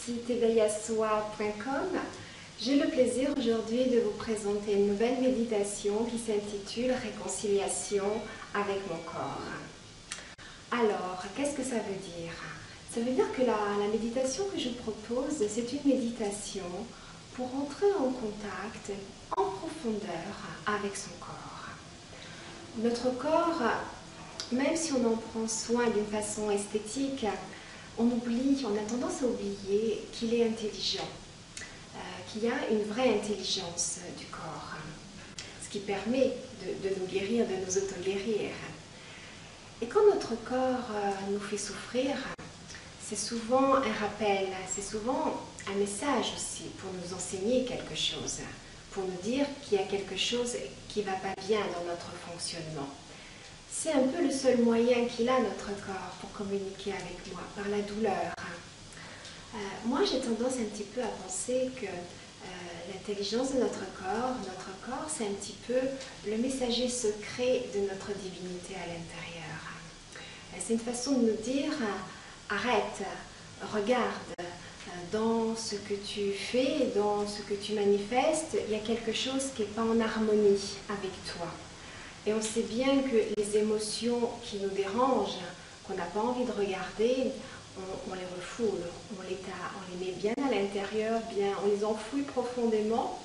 site éveillasoi.com. J'ai le plaisir aujourd'hui de vous présenter une nouvelle méditation qui s'intitule Réconciliation avec mon corps. Alors, qu'est-ce que ça veut dire? Ça veut dire que la méditation que je vous propose, c'est une méditation pour entrer en contact en profondeur avec son corps. Notre corps, même si on en prend soin d'une façon esthétique, on a tendance à oublier qu'il est intelligent, qu'il y a une vraie intelligence du corps, ce qui permet de nous guérir, de nous auto-guérir. Et quand notre corps nous fait souffrir, c'est souvent un rappel, c'est souvent un message aussi pour nous enseigner quelque chose, pour nous dire qu'il y a quelque chose qui ne va pas bien dans notre fonctionnement. C'est un peu le seul moyen qu'il a, notre corps, pour communiquer avec moi, par la douleur. Moi, j'ai tendance un petit peu à penser que l'intelligence de notre corps, c'est un petit peu le messager secret de notre divinité à l'intérieur. C'est une façon de nous dire, arrête, regarde, dans ce que tu fais, dans ce que tu manifestes, il y a quelque chose qui n'est pas en harmonie avec toi. Et on sait bien que les émotions qui nous dérangent, qu'on n'a pas envie de regarder, on les refoule, on les met bien à l'intérieur, on les enfouit profondément.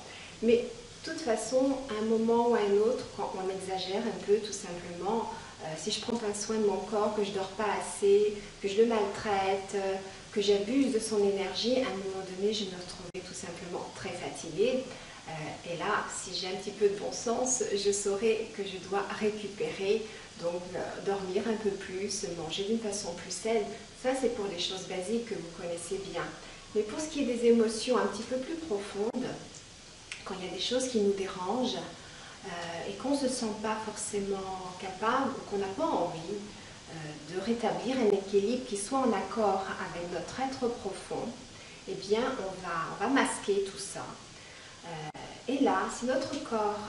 Mais de toute façon, à un moment ou à un autre, quand on exagère un peu tout simplement, si je ne prends pas soin de mon corps, que je ne dors pas assez, que je le maltraite, que j'abuse de son énergie, à un moment donné, je me retrouvais tout simplement très fatiguée. Et là, si j'ai un petit peu de bon sens, je saurais que je dois récupérer, donc dormir un peu plus, manger d'une façon plus saine. Ça, c'est pour les choses basiques que vous connaissez bien. Mais pour ce qui est des émotions un petit peu plus profondes, quand il y a des choses qui nous dérangent et qu'on ne se sent pas forcément capable ou qu'on n'a pas envie de rétablir un équilibre qui soit en accord avec notre être profond, eh bien, on va masquer tout ça. Et là, si notre corps,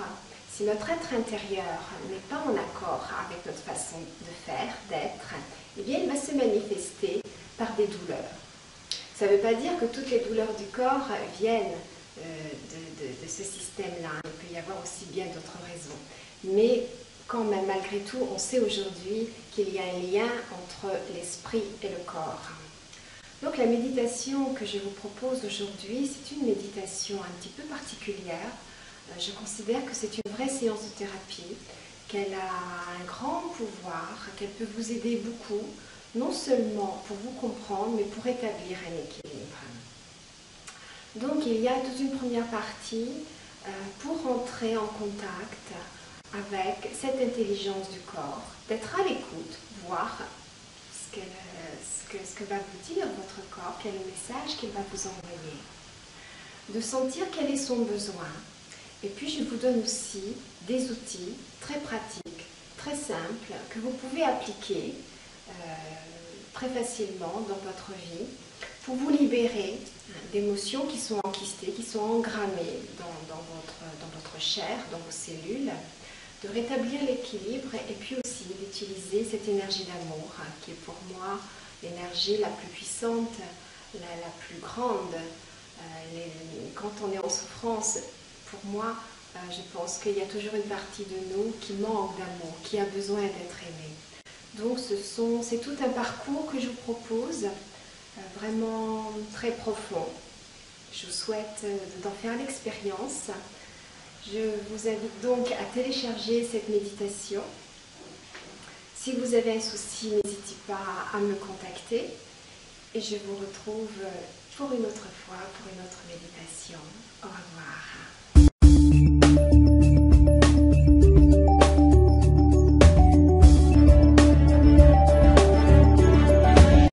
si notre être intérieur n'est pas en accord avec notre façon de faire, d'être, eh bien, il va se manifester par des douleurs. Ça ne veut pas dire que toutes les douleurs du corps viennent de ce système-là. Il peut y avoir aussi bien d'autres raisons. Mais quand même, malgré tout, on sait aujourd'hui qu'il y a un lien entre l'esprit et le corps. Donc la méditation que je vous propose aujourd'hui, c'est une méditation un petit peu particulière. Je considère que c'est une vraie séance de thérapie, qu'elle a un grand pouvoir, qu'elle peut vous aider beaucoup, non seulement pour vous comprendre, mais pour établir un équilibre. Donc il y a toute une première partie pour entrer en contact avec cette intelligence du corps, d'être à l'écoute, voir ce que va vous dire votre corps, quel est le message qu'il va vous envoyer, de sentir quel est son besoin. Et puis je vous donne aussi des outils très pratiques, très simples, que vous pouvez appliquer très facilement dans votre vie pour vous libérer d'émotions qui sont enquistées, qui sont engrammées dans votre chair, dans vos cellules, de rétablir l'équilibre et puis aussi d'utiliser cette énergie d'amour qui est pour moi l'énergie la plus puissante, la plus grande. Quand on est en souffrance, pour moi, je pense qu'il y a toujours une partie de nous qui manque d'amour, qui a besoin d'être aimée. Donc c'est tout un parcours que je vous propose, vraiment très profond. Je vous souhaite d'en faire l'expérience. Je vous invite donc à télécharger cette méditation. Si vous avez un souci, n'hésitez pas à me contacter. Et je vous retrouve pour une autre fois, pour une autre méditation. Au revoir.